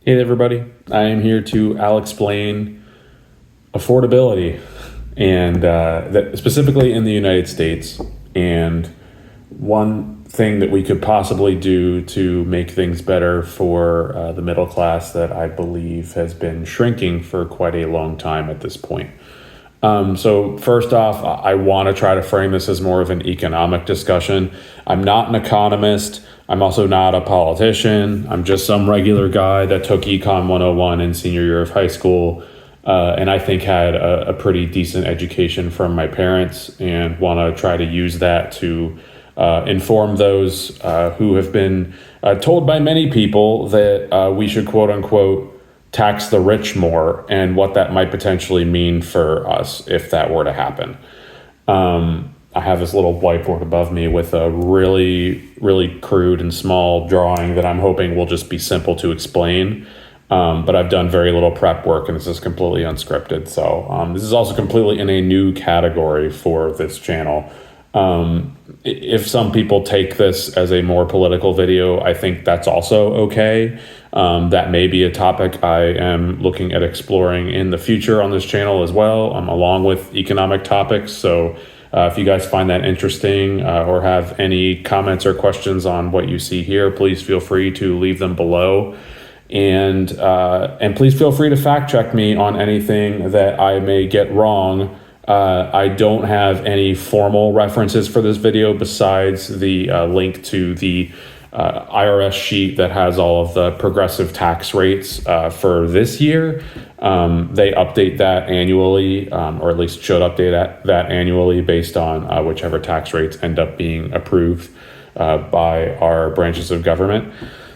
Hey everybody, I am here to explain affordability and that specifically in the United States, and one thing that we could possibly do to make things better for the middle class that I believe has been shrinking for quite a long time at this point. So first off, I want to try to frame this as more of an economic discussion. I'm not an economist. I'm also not a politician. I'm just some regular guy that took Econ 101 in senior year of high school, and I think had a pretty decent education from my parents, and want to try to use that to inform those who have been told by many people that we should quote unquote tax the rich more, and what that might potentially mean for us if that were to happen. I have this little whiteboard above me with a really, really crude and small drawing that I'm hoping will just be simple to explain. But I've done very little prep work, and this is completely unscripted. So this is also completely in a new category for this channel. If some people take this as a more political video, I think that's also okay. That may be a topic I am looking at exploring in the future on this channel as well, along with economic topics. So if you guys find that interesting or have any comments or questions on what you see here, please feel free to leave them below. And please feel free to fact check me on anything that I may get wrong. I don't have any formal references for this video besides the link to the IRS sheet that has all of the progressive tax rates for this year. They update that annually, or at least should update that annually based on whichever tax rates end up being approved by our branches of government.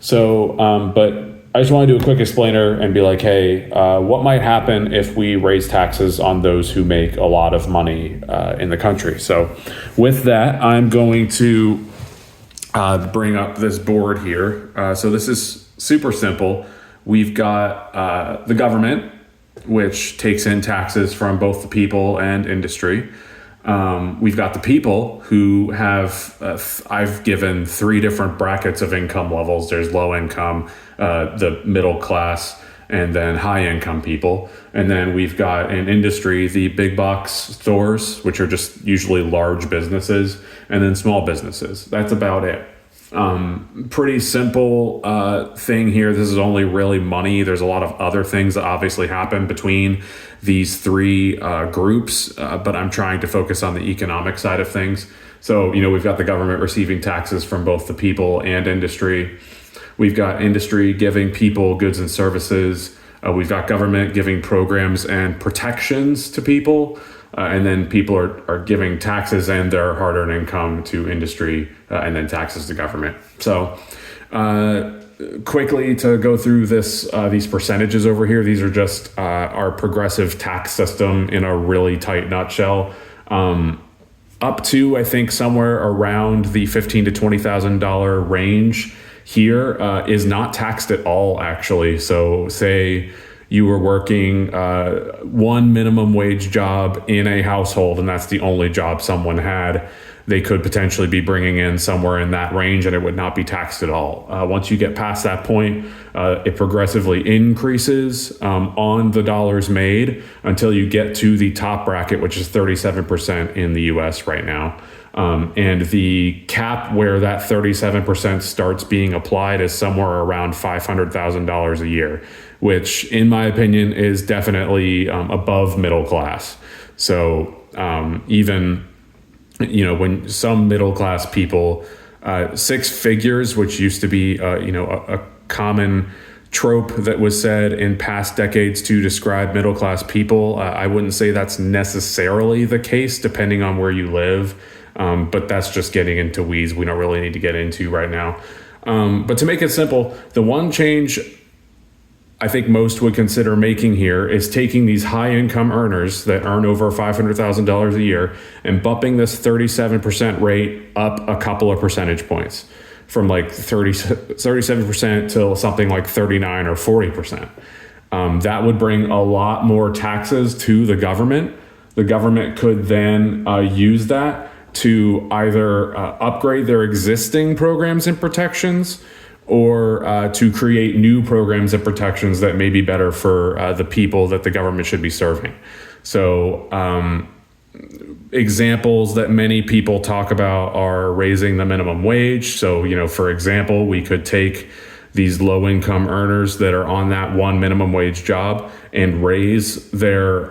So, but I just want to do a quick explainer and be like, hey, what might happen if we raise taxes on those who make a lot of money in the country? So with that, I'm going to bring up this board here. So this is super simple. We've got the government, which takes in taxes from both the people and industry. We've got the people who have, I've given 3 different brackets of income levels. There's low income, the middle class, and then high income people. And then we've got in industry, the big box stores, which are just usually large businesses, and then small businesses. That's about it. Pretty simple thing here. This is only really money. There's a lot of other things that obviously happen between these 3 groups, but I'm trying to focus on the economic side of things. So, we've got the government receiving taxes from both the people and industry. We've got industry giving people goods and services. We've got government giving programs and protections to people. And then people are giving taxes and their hard-earned income to industry, and then taxes to government. So quickly to go through these percentages over here, these are just our progressive tax system in a really tight nutshell. Up to, I think, somewhere around the $15,000 to $20,000 range here is not taxed at all, actually. So say you were working one minimum wage job in a household, and that's the only job someone had, they could potentially be bringing in somewhere in that range, and it would not be taxed at all. Once you get past that point, it progressively increases on the dollars made until you get to the top bracket, which is 37% in the US right now. And the cap where that 37% starts being applied is somewhere around $500,000 a year, which in my opinion is definitely above middle class. So even, when some middle class people, 6 figures, which used to be, a common trope that was said in past decades to describe middle class people, I wouldn't say that's necessarily the case depending on where you live. But that's just getting into weeds we don't really need to get into right now. But to make it simple, the one change I think most would consider making here is taking these high income earners that earn over $500,000 a year and bumping this 37% rate up a couple of percentage points from like 37% to something like 39 or 40%. That would bring a lot more taxes to the government. The government could then use that to either upgrade their existing programs and protections, or to create new programs and protections that may be better for the people that the government should be serving. So examples that many people talk about are raising the minimum wage. So, for example, we could take these low income earners that are on that one minimum wage job and raise their,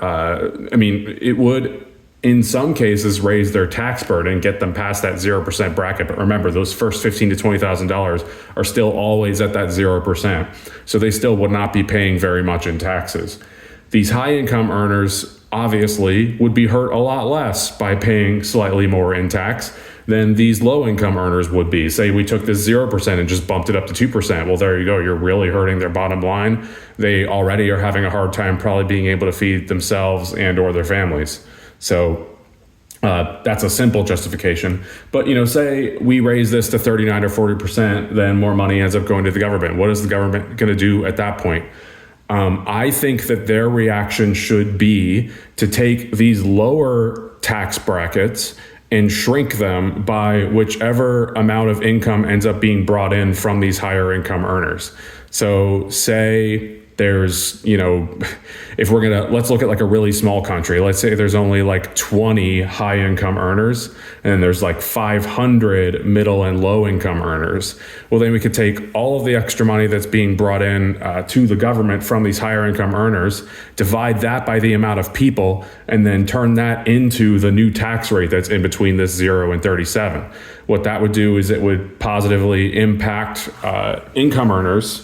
it would in some cases raise their tax burden, get them past that 0% bracket. But remember, those first $15,000 to $20,000 are still always at that 0%. So they still would not be paying very much in taxes. These high income earners obviously would be hurt a lot less by paying slightly more in tax than these low income earners would be. Say we took this 0% and just bumped it up to 2%. Well, there you go. You're really hurting their bottom line. They already are having a hard time probably being able to feed themselves and or their families. So that's a simple justification. But, say we raise this to 39 or 40%, then more money ends up going to the government. What is the government going to do at that point? I think that their reaction should be to take these lower tax brackets and shrink them by whichever amount of income ends up being brought in from these higher income earners. So say there's, if we're let's look at like a really small country. Let's say there's only like 20 high income earners and there's like 500 middle and low income earners. Well, then we could take all of the extra money that's being brought in to the government from these higher income earners, divide that by the amount of people, and then turn that into the new tax rate that's in between this 0 and 37. What that would do is it would positively impact income earners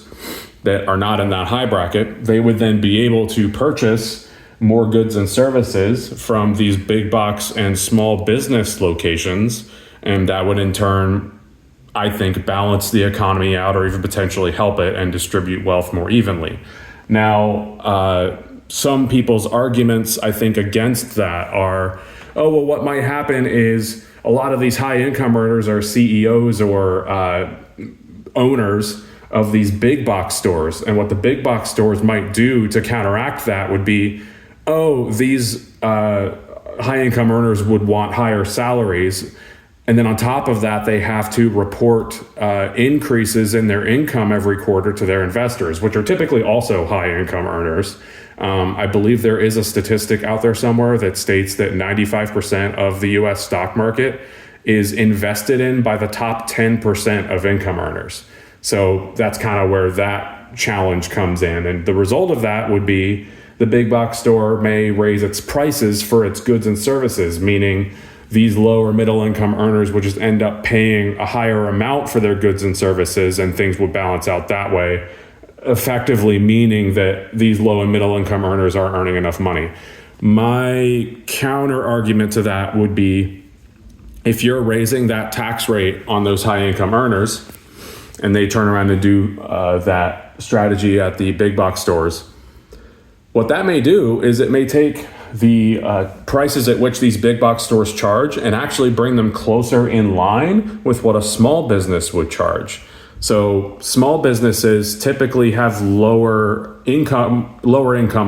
that are not in that high bracket. They would then be able to purchase more goods and services from these big box and small business locations. And that would in turn, I think, balance the economy out or even potentially help it and distribute wealth more evenly. Now, some people's arguments, I think, against that are, what might happen is a lot of these high income earners are CEOs or owners of these big box stores. And what the big box stores might do to counteract that would be, these high income earners would want higher salaries. And then on top of that, they have to report increases in their income every quarter to their investors, which are typically also high income earners. I believe there is a statistic out there somewhere that states that 95% of the US stock market is invested in by the top 10% of income earners. So that's kind of where that challenge comes in. And the result of that would be the big box store may raise its prices for its goods and services, meaning these lower middle income earners would just end up paying a higher amount for their goods and services, and things would balance out that way, effectively meaning that these low and middle income earners aren't earning enough money. My counter argument to that would be, if you're raising that tax rate on those high income earners, and they turn around and do that strategy at the big box stores, what that may do is it may take the prices at which these big box stores charge and actually bring them closer in line with what a small business would charge. So small businesses typically have lower income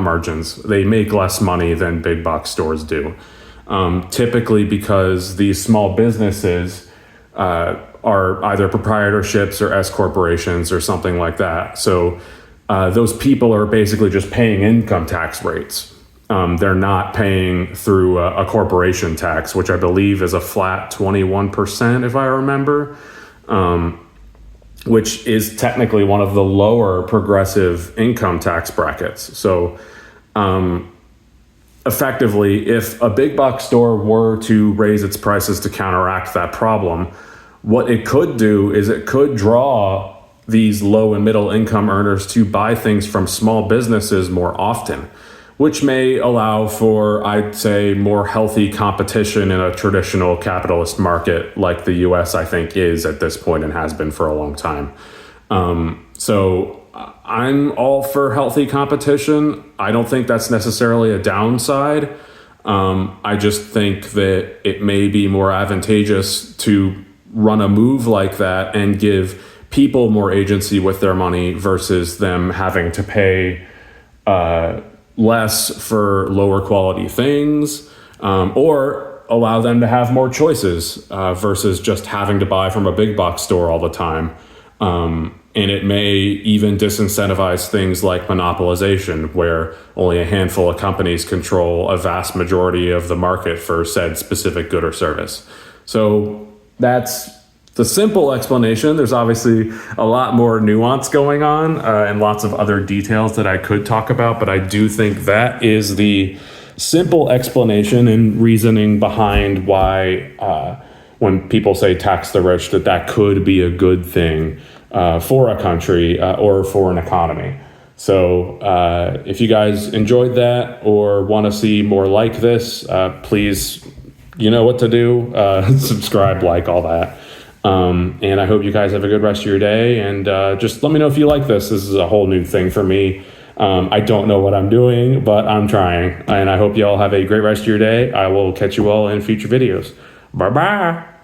margins. They make less money than big box stores do, typically because these small businesses are either proprietorships or S corporations or something like that. So those people are basically just paying income tax rates. They're not paying through a corporation tax, which I believe is a flat 21%, if I remember, which is technically one of the lower progressive income tax brackets. So effectively, if a big box store were to raise its prices to counteract that problem, what it could do is it could draw these low and middle income earners to buy things from small businesses more often, which may allow for, I'd say, more healthy competition in a traditional capitalist market like the US, I think, is at this point and has been for a long time. So I'm all for healthy competition. I don't think that's necessarily a downside. I just think that it may be more advantageous to run a move like that and give people more agency with their money versus them having to pay less for lower quality things, or allow them to have more choices versus just having to buy from a big box store all the time. And it may even disincentivize things like monopolization, where only a handful of companies control a vast majority of the market for said specific good or service. So that's the simple explanation. There's obviously a lot more nuance going on and lots of other details that I could talk about, but I do think that is the simple explanation and reasoning behind why when people say tax the rich, that could be a good thing for a country or for an economy. So if you guys enjoyed that or want to see more like this, please, you know what to do. Subscribe, like, all that. And I hope you guys have a good rest of your day. And just let me know if you like this. This is a whole new thing for me. I don't know what I'm doing, but I'm trying. And I hope you all have a great rest of your day. I will catch you all in future videos. Bye-bye.